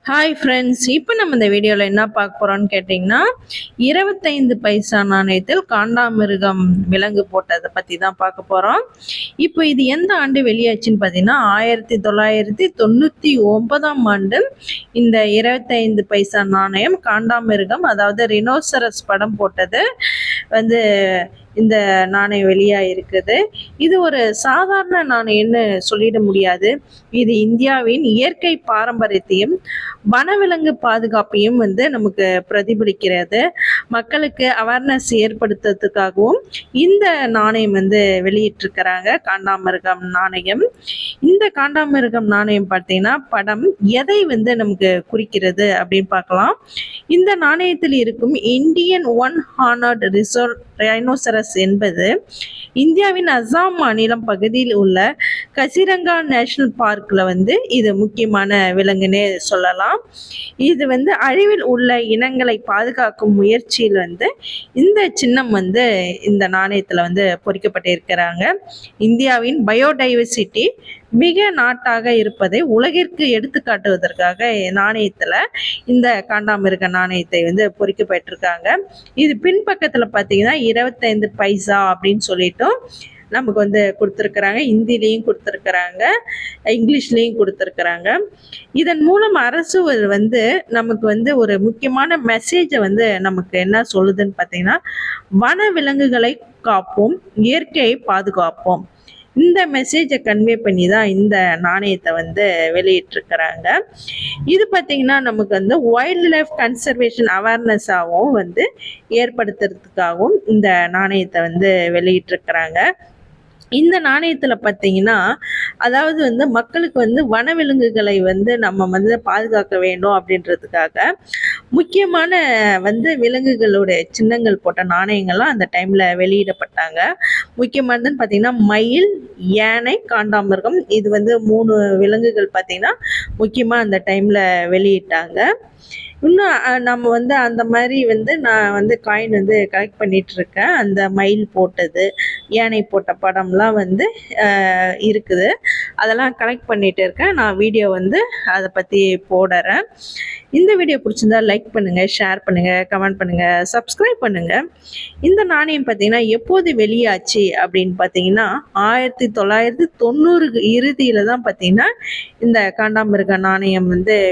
Hi friends, இப்போ நம்ம இந்த வீடியோவில் என்ன பார்க்க போகிறோம்னு கேட்டிங்கன்னா 25 பைசா நாணயத்தில் காண்டாமிருகம் விலங்கு போட்டதை பற்றி தான் பார்க்க போகிறோம். இப்போ இது எந்த ஆண்டு வெளியாச்சுன்னு பார்த்தீங்கன்னா 1999ஆம் ஆண்டு இந்த 25 பைசா நாணயம் காண்டாமிருகம், அதாவது ரினோசரஸ் படம் போட்டது வந்து இந்த நாணயம் வெளியாக இருக்குது. இது ஒரு சாதாரண நாணயம்னு சொல்லிட முடியாது. இது இந்தியாவின் இயற்கை பாரம்பரியத்தையும் வனவிலங்கு பாதுகாப்பையும் நமக்கு பிரதிபலிக்கிறது. மக்களுக்கு அவேர்னஸ் ஏற்படுத்துறதுக்காகவும் இந்த நாணயம் வெளியிட்டிருக்கிறாங்க, காண்டாமிருகம் நாணயம். இந்த காண்டாமிருகம் நாணயம் பார்த்தீங்கன்னா படம் எதை நமக்கு குறிக்கிறது அப்படின்னு பார்க்கலாம். இந்த நாணயத்தில் இருக்கும் இந்தியன் ஒன் ஹார்னட் ரைனோசரஸ் என்பது இந்தியாவின் அசாம் மாநிலம் பகுதியில் உள்ள கசிரங்கா நேஷனல் பார்க்ல இது முக்கியமான விலங்குன்னே சொல்லலாம். இது அழிவில் உள்ள இனங்களை பாதுகாக்கும் முயற்சியில் இந்த சின்னம் இந்த நாணயத்துல பொறிக்கப்பட்டிருக்கிறாங்க. இந்தியாவின் பயோடைவர்சிட்டி மிக நாட்டாக இருப்பதை உலகிற்கு எடுத்துக்காட்டுவதற்காக நாணயத்துல இந்த காண்டாமிருக நாணயத்தை பொறிக்கப்பட்டிருக்காங்க. இது பின்பக்கத்துல பார்த்தீங்கன்னா 25 பைசா அப்படின்னு சொல்லிட்டோம் நமக்கு கொடுத்துருக்குறாங்க. ஹிந்திலையும் கொடுத்துருக்குறாங்க, இங்கிலீஷ்லேயும் கொடுத்துருக்குறாங்க. இதன் மூலம் அரசு நமக்கு ஒரு முக்கியமான மெசேஜை நமக்கு என்ன சொல்லுதுன்னு பார்த்தீங்கன்னா, வன விலங்குகளை காப்போம், இயற்கையை பாதுகாப்போம். இந்த மெசேஜை கன்வே பண்ணி தான் இந்த நாணயத்தை வெளியிட்டிருக்கிறாங்க. இது பார்த்திங்கன்னா நமக்கு வைல்ட் லைஃப் கன்சர்வேஷன் அவேர்னஸாகவும் ஏற்படுத்துறதுக்காகவும் இந்த நாணயத்தை வெளியிட்டிருக்கிறாங்க. இந்த நாணயத்தில் பார்த்தீங்கன்னா, அதாவது மக்களுக்கு வனவிலங்குகளை நம்ம பாதுகாக்க வேண்டும் அப்படின்றதுக்காக முக்கியமான விலங்குகளுடைய சின்னங்கள் போட்ட நாணயங்கள்லாம் அந்த டைமில் வெளியிடப்பட்டாங்க. முக்கியமானதுன்னு பார்த்தீங்கன்னா மயில், யானை, காண்டாமிருகம், இது 3 விலங்குகள் பார்த்தீங்கன்னா முக்கியமாக அந்த டைமில் வெளியிட்டாங்க. இன்னும் நம்ம அந்த மாதிரி நான் காயின் கலெக்ட் பண்ணிட்டு இருக்கேன். அந்த மயில் போட்டது, யானை போட்ட படம்லாம் இருக்குது. அதெல்லாம் கலெக்ட் பண்ணிட்டு இருக்கேன். நான் வீடியோ அதை பற்றி போடுறேன். இந்த வீடியோ பிடிச்சிருந்தா லைக் பண்ணுங்கள், ஷேர் பண்ணுங்கள், கமெண்ட் பண்ணுங்கள், சப்ஸ்கிரைப் பண்ணுங்கள். இந்த நாணயம் பார்த்தீங்கன்னா எப்போது வெளியாச்சு அப்படின்னு பார்த்தீங்கன்னா 1990 இறுதியில் தான் பார்த்தீங்கன்னா இந்த காண்டாமிருக நாணயம்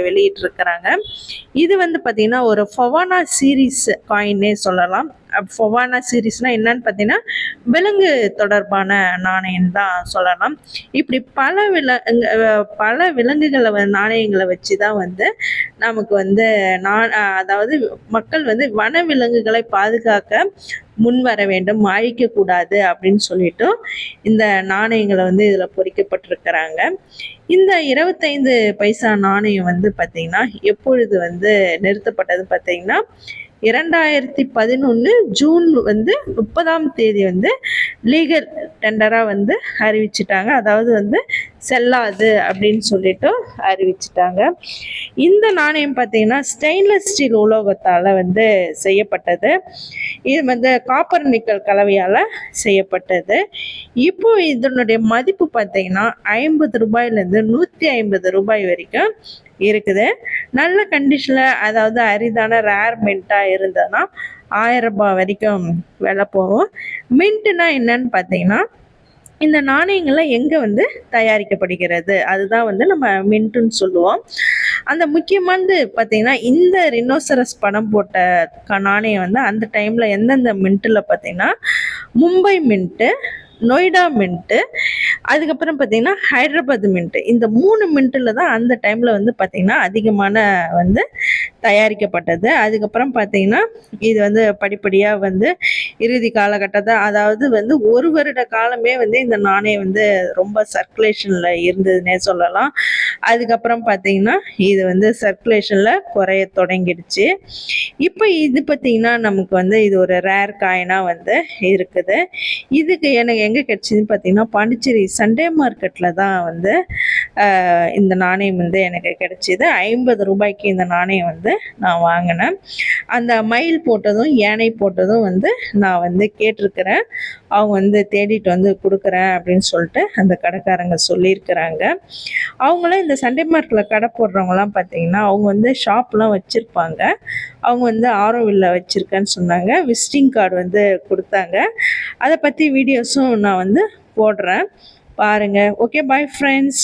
வெளியிட்டிருக்கிறாங்க. இது பார்த்தீங்கன்னா ஒரு ஃபவானா சீரீஸ் காயின்னே சொல்லலாம். ஃபவானா சீரீஸ்னா என்னன்னு பார்த்தீங்கன்னா விலங்கு தொடர்பான நாணயம் தான் சொல்லலாம். இப்படி பல விலங்குகளை நாணயங்களை வச்சு தான் நமக்கு அதாவது மக்கள் வன விலங்குகளை பாதுகாக்க முன் வர வேண்டும், அழிக்கக்கூடாது அப்படின்னு சொல்லிட்டு இந்த நாணயங்களை இதில் பொறிக்கப்பட்டிருக்கிறாங்க. இந்த 25 பைசா நாணயம் பார்த்தீங்கன்னா எப்பொழுது நிறுத்தப்பட்டது பார்த்தீங்கன்னா 2011 ஜூன் 30ஆம் தேதி லீகல் டெண்டராக அறிவிச்சிட்டாங்க. அதாவது செல்லாது அப்படின்னு சொல்லிட்டு அறிவிச்சிட்டாங்க. இந்த நாணயம் பார்த்தீங்கன்னா ஸ்டெயின்லெஸ் ஸ்டீல் உலோகத்தால் செய்யப்பட்டது. இது காப்பர் நிக்கல் கலவையால் செய்யப்பட்டது. இப்போ இதனுடைய மதிப்பு பார்த்தீங்கன்னா 50 ரூபாயிலேருந்து 150 ரூபாய் வரைக்கும் இருக்குது. நல்ல கண்டிஷனில், அதாவது அரிதான ரேர் மின்ட்டாக இருந்ததுன்னா 1000 ரூபாய் வரைக்கும் விலை போகும். மின்ட்டுனா என்னன்னு பார்த்தீங்கன்னா இந்த நாணயங்கள்லாம் எங்கே தயாரிக்கப்படுகிறது அதுதான் நம்ம மின்ட்டுன்னு சொல்லுவோம். அந்த முக்கியமானது பார்த்தீங்கன்னா இந்த ரினோசரஸ் படம் போட்ட நாணயம் அந்த டைமில் எந்தெந்த மின்ட்டில் பார்த்தீங்கன்னா மும்பை மின்ட்டு, நொய்டா மின்ட்டு, அதுக்கப்புறம் பார்த்தீங்கன்னா ஹைதராபாத் மின்ட்டு, இந்த 3 மின்ட்டில் தான் அந்த டைமில் பார்த்தீங்கன்னா அதிகமான தயாரிக்கப்பட்டது. அதுக்கப்புறம் பார்த்தீங்கன்னா இது படிப்படியாக இறுதி காலகட்டத்தை, அதாவது 1 வருட காலமே இந்த நாணயம் ரொம்ப சர்க்குலேஷனில் இருந்ததுன்னே சொல்லலாம். அதுக்கப்புறம் பார்த்தீங்கன்னா இது சர்க்குலேஷனில் குறைய தொடங்கிடுச்சு. இப்போ இது பார்த்தீங்கன்னா நமக்கு இது ஒரு ரேர் காயினாக இருக்குது. இதுக்கு எனக்கு எங்கே கிடச்சிதுன்னு பார்த்தீங்கன்னா பாண்டிச்சேரி சண்டே மார்க்கெட்டில் தான் வந்து இந்த நாணயம் வந்து எனக்கு கிடைச்சிது. 50 ரூபாய்க்கு இந்த நாணயம் வந்து நான் வாங்கினேன். அந்த மயில் போட்டதும் யானை போட்டதும் வந்து நான் வந்து கேட்டிருக்கிறேன். அவங்க வந்து தேடிட்டு வந்து கொடுக்குறேன் அப்படின்னு சொல்லிட்டு அந்த கடைக்காரங்க சொல்லியிருக்கிறாங்க. அவங்களும் இந்த சண்டே மார்க்கெட்டில் கடை போடுறவங்கலாம் பார்த்தீங்கன்னா அவங்க வந்து ஷாப்லாம் வச்சுருப்பாங்க. அவங்க வந்து ஆரோவில்ல வச்சுருக்கேன்னு சொன்னாங்க. விசிட்டிங் கார்டு வந்து கொடுத்தாங்க. அதை பற்றி வீடியோஸும் நான் வந்து போடுறேன், பாருங்கள். Okay, bye friends.